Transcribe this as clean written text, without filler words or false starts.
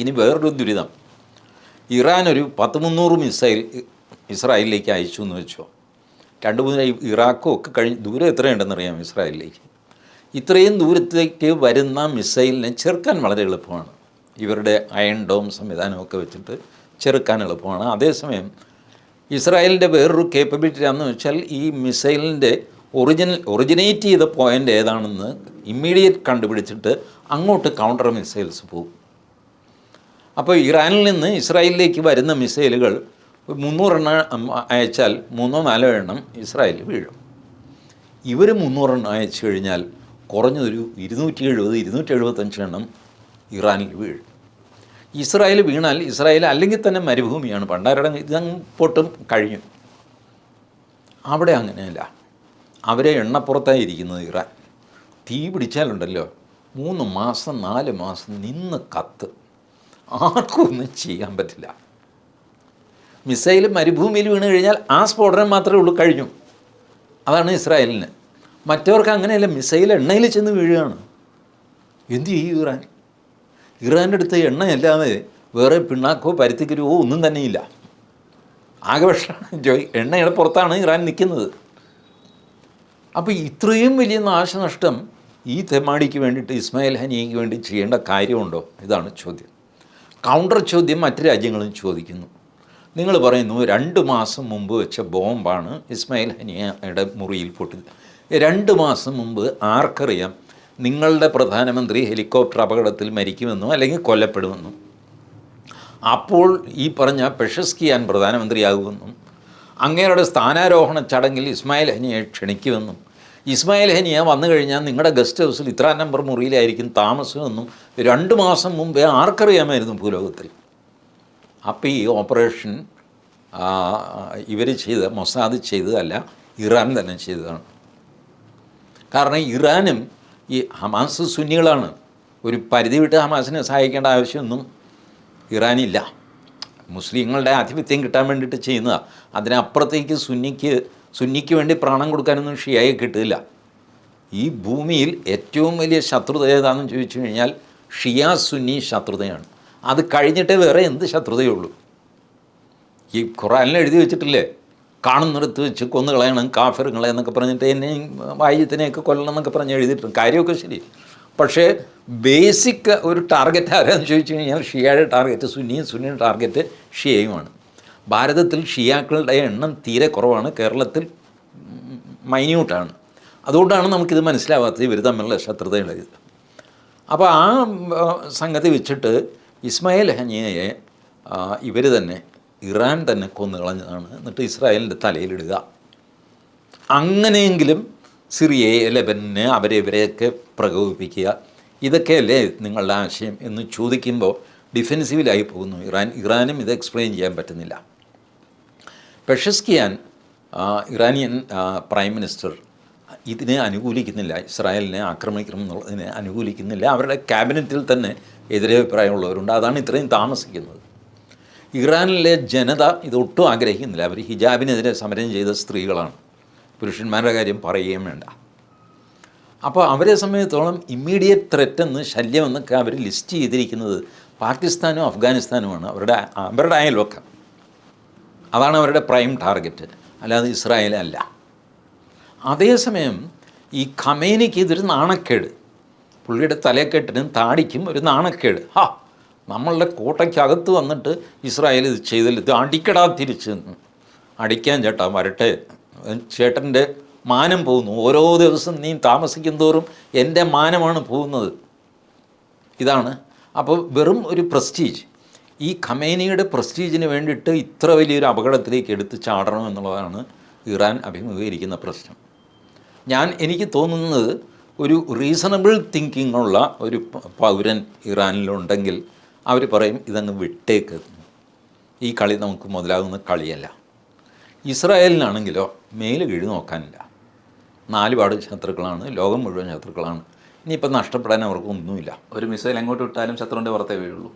ഇനി വേറൊരു ദുരിതം, ഇറാൻ ഒരു 100-300 മിസൈൽ ഇസ്രായേലിലേക്ക് അയച്ചു എന്ന് വെച്ചോ. 2-3 ഇറാഖും ഒക്കെ കഴിഞ്ഞ് ദൂരം എത്രയുണ്ടെന്നറിയാം ഇസ്രായേലിലേക്ക്. ഇത്രയും ദൂരത്തേക്ക് വരുന്ന മിസൈലിനെ ചെറുക്കാൻ വളരെ എളുപ്പമാണ്. ഇവരുടെ അയൺ ഡോം സംവിധാനമൊക്കെ വെച്ചിട്ട് ചെറുക്കാൻ എളുപ്പമാണ്. അതേസമയം ഇസ്രായേലിൻ്റെ വേറൊരു കേപ്പബിലിറ്റി ആണെന്ന് വെച്ചാൽ ഈ മിസൈലിൻ്റെ ഒറിജിനേറ്റ് ചെയ്ത പോയിൻ്റ് ഏതാണെന്ന് ഇമ്മീഡിയറ്റ് കണ്ടുപിടിച്ചിട്ട് അങ്ങോട്ട് കൗണ്ടർ മിസൈൽസ് പോകും. അപ്പോൾ ഇറാനിൽ നിന്ന് ഇസ്രായേലിലേക്ക് വരുന്ന മിസൈലുകൾ 300 എണ്ണം അയച്ചാൽ 3-4 എണ്ണം ഇസ്രായേലിൽ വീഴും. ഇവർ 300 എണ്ണം അയച്ചു കഴിഞ്ഞാൽ കുറഞ്ഞൊരു 270-275 എണ്ണം ഇറാനിൽ വീഴും. ഇസ്രായേൽ വീണാൽ ഇസ്രായേൽ അല്ലെങ്കിൽ തന്നെ മരുഭൂമിയാണ്, പണ്ടാരുടെ ഇതങ്ങ് പൊട്ടും കഴിഞ്ഞു. അവിടെ അങ്ങനെയല്ല, അവരെ എണ്ണപ്പുറത്തായിരിക്കുന്നത് ഇറാൻ. തീ പിടിച്ചാലുണ്ടല്ലോ 3 മാസം 4 മാസം നിന്ന് കത്ത്, ആർക്കും ഒന്നും ചെയ്യാൻ പറ്റില്ല. മിസൈൽ മരുഭൂമിയിൽ വീണ് കഴിഞ്ഞാൽ ആ സ്ഫോടനം മാത്രമേ ഉള്ളൂ, കഴിഞ്ഞു. അതാണ് ഇസ്രായേലിന്. മറ്റവർക്ക് അങ്ങനെയല്ല, മിസൈൽ എണ്ണയിൽ ചെന്ന് വീഴുകയാണ്. എന്തു ചെയ്യും ഇറാൻ? ഇറാൻ്റെ അടുത്ത് എണ്ണയല്ലാതെ വേറെ പിണ്ണാക്കോ പരുത്തിക്കരുവോ ഒന്നും തന്നെയില്ല. ആകെ പക്ഷമാണ് എണ്ണയുടെ പുറത്താണ് ഇറാൻ നിൽക്കുന്നത്. അപ്പോൾ ഇത്രയും വലിയ നാശനഷ്ടം ഈ തെമാടിക്ക് വേണ്ടിയിട്ട്, ഇസ്മായിൽ ഹനിയയ്ക്ക് വേണ്ടി ചെയ്യേണ്ട കാര്യമുണ്ടോ? ഇതാണ് ചോദ്യം. കൗണ്ടർ ചോദ്യം മറ്റ് രാജ്യങ്ങളും ചോദിക്കുന്നു. നിങ്ങൾ പറയുന്നു 2 മാസം മുമ്പ് വെച്ച ബോംബാണ് ഇസ്മായിൽ ഹനിയയുടെ മുറിയിൽ പൊട്ടിയത്. 2 മാസം മുമ്പ് ആർക്കറിയാം നിങ്ങളുടെ പ്രധാനമന്ത്രി ഹെലികോപ്റ്റർ അപകടത്തിൽ മരിക്കുമെന്നോ അല്ലെങ്കിൽ കൊല്ലപ്പെടുമെന്നും, അപ്പോൾ ഈ പറഞ്ഞ പെഷസ്കിയാൻ പ്രധാനമന്ത്രിയാകുമെന്നും, അങ്ങേരുടെ സ്ഥാനാരോഹണ ചടങ്ങിൽ ഇസ്മായിൽ ഹനിയെ ക്ഷണിക്കുമെന്നും, ഇസ്മായിൽ ഹനിയ വന്നു കഴിഞ്ഞാൽ നിങ്ങളുടെ ഗസ്റ്റ് ഹൗസിൽ ഇത്ര നമ്പർ മുറിയിലായിരിക്കും താമസമെന്നും 2 മാസം മുമ്പേ ആർക്കറിയാമായിരുന്നു ഭൂലോകത്തിൽ. അപ്പോൾ ഈ ഓപ്പറേഷൻ ഇവർ ചെയ്ത, മൊസാദ് ചെയ്തതല്ല, ഇറാൻ തന്നെ ചെയ്തതാണ്. കാരണം ഇറാനും ഈ ഹമാസ് സുന്നികളാണ്. ഒരു പരിധി വിട്ട് ഹമാസിനെ സഹായിക്കേണ്ട ആവശ്യമൊന്നും ഇറാനില്ല. മുസ്ലിങ്ങളുടെ ആധിപത്യം കിട്ടാൻ വേണ്ടിയിട്ട് ചെയ്യുന്നതാണ്. അതിനപ്പുറത്തേക്ക് സുന്നിക്ക് വേണ്ടി പ്രാണം കൊടുക്കാനൊന്നും ഷിയയെ കിട്ടില്ല. ഈ ഭൂമിയിൽ ഏറ്റവും വലിയ ശത്രുത ഏതാണെന്ന് ചോദിച്ചു കഴിഞ്ഞാൽ ഷിയ സുന്നി ശത്രുതയാണ്. അത് കഴിഞ്ഞിട്ടേ വേറെ എന്ത് ശത്രുതയുള്ളൂ? ഈ ഖുറാനിൽ എഴുതി വെച്ചിട്ടില്ലേ, കാണുന്നിടത്ത് വെച്ച് കൊന്നു കളയണം കാഫിറുകളെ എന്നൊക്കെ പറഞ്ഞിട്ട് എന്നെയും വായുത്തിനെയൊക്കെ കൊല്ലണം എന്നൊക്കെ പറഞ്ഞ് എഴുതിയിട്ടുണ്ട്. കാര്യമൊക്കെ ശരി. പക്ഷേ ബേസിക് ഒരു ടാർഗറ്റ് ആരാന്ന് ചോദിച്ചു കഴിഞ്ഞാൽ ഷിയയുടെ ടാർഗറ്റ് സുന്നിയും, സുന്നിയുടെ ടാർഗറ്റ് ഷിയയുമാണ്. ഭാരതത്തിൽ ഷിയാക്കളുടെ എണ്ണം തീരെ കുറവാണ്, കേരളത്തിൽ മൈന്യൂട്ടാണ്. അതുകൊണ്ടാണ് നമുക്കിത് മനസ്സിലാവാത്തത്, ഇവർ തമ്മിലുള്ള ശത്രുതയുള്ളത്. അപ്പോൾ ആ സംഗതി വെച്ചിട്ട് ഇസ്മായിൽ ഹനിയയെ ഇവർ തന്നെ, ഇറാൻ തന്നെ കൊന്നു കളഞ്ഞതാണ്. എന്നിട്ട് ഇസ്രായേലിൻ്റെ തലയിലിടുക. അങ്ങനെയെങ്കിലും സിറിയയെ, ലെബനനെ, ഇവരെയൊക്കെ പ്രകോപിപ്പിക്കുക. ഇതൊക്കെയല്ലേ നിങ്ങളുടെ ആശയം എന്ന് ചോദിക്കുമ്പോൾ ഡിഫെൻസീവിലായി പോകുന്നു ഇറാനും ഇത് എക്സ്പ്ലെയിൻ ചെയ്യാൻ പറ്റുന്നില്ല. പെഷസ്കിയാൻ, ഇറാനിയൻ പ്രൈം മിനിസ്റ്റർ, ഇതിനെ അനുകൂലിക്കുന്നില്ല, ഇസ്രായേലിനെ ആക്രമിക്കണം എന്നുള്ളതിനെ അനുകൂലിക്കുന്നില്ല. അവരുടെ ക്യാബിനറ്റിൽ തന്നെ എതിരഭിപ്രായമുള്ളവരുണ്ട്. അതാണ് ഇത്രയും താമസിക്കുന്നത്. ഇറാനിലെ ജനത ഇതൊട്ടും ആഗ്രഹിക്കുന്നില്ല. അവർ ഹിജാബിനെതിരെ സമരം ചെയ്ത സ്ത്രീകളാണ്, പുരുഷന്മാരുടെ കാര്യം പറയുകയും വേണ്ട. അപ്പോൾ അവരെ സംബന്ധിച്ചിടത്തോളം ഇമ്മീഡിയറ്റ് ത്രെറ്റെന്ന്, ശല്യമെന്നൊക്കെ അവർ ലിസ്റ്റ് ചെയ്തിരിക്കുന്നത് പാകിസ്ഥാനും അഫ്ഗാനിസ്ഥാനുമാണ്, അവരുടെ അയൽവക്കം. അതാണ് അവരുടെ പ്രൈം ടാർഗറ്റ്, അല്ലാതെ ഇസ്രായേലല്ല. അതേസമയം ഈ ഖമേനിക്ക് ഇതൊരു നാണക്കേട്, പുള്ളിയുടെ തലക്കെട്ടിനും താടിക്കും ഒരു നാണക്കേട്. നമ്മളുടെ കോട്ടയ്ക്കകത്ത് വന്നിട്ട് ഇസ്രായേൽ ഇത് ചെയ്തില്ല, ഇത് അടിക്കടാ തിരിച്ച്. അടിക്കാൻ ചേട്ടാ, വരട്ടെ, ചേട്ടൻ്റെ മാനം പോകുന്നു. ഓരോ ദിവസം നീ താമസിക്കും തോറും എൻ്റെ മാനമാണ് പോകുന്നത്. ഇതാണ്. അപ്പോൾ വെറും ഒരു പ്രസ്റ്റീജ്, ഈ ഖമേനിയുടെ പ്രസ്റ്റീജിന് വേണ്ടിയിട്ട് ഇത്ര വലിയൊരു അപകടത്തിലേക്ക് എടുത്ത് ചാടണം എന്നുള്ളതാണ് ഇറാൻ അഭിമുഖീകരിക്കുന്ന പ്രശ്നം. എനിക്ക് തോന്നുന്നത് ഒരു റീസണബിൾ തിങ്കിങ് ഉള്ള ഒരു പൗരൻ ഇറാനിലുണ്ടെങ്കിൽ അവർ പറയും ഇതങ്ങ് വിട്ടേക്ക്, ഈ കളി നമുക്ക് മുതലാകുന്ന കളിയല്ല. ഇസ്രായേലിനാണെങ്കിലോ മേല് കീഴ് നോക്കാനില്ല. 4 പാട് ശത്രുക്കളാണ്, ലോകം മുഴുവൻ ശത്രുക്കളാണ്. ഇനിയിപ്പോൾ നഷ്ടപ്പെടാൻ അവർക്കൊന്നുമില്ല. ഒരു മിസൈൽ എങ്ങോട്ട് വിട്ടാലും ശത്രുവിൻ്റെ പുറത്തേ വീഴുള്ളൂ.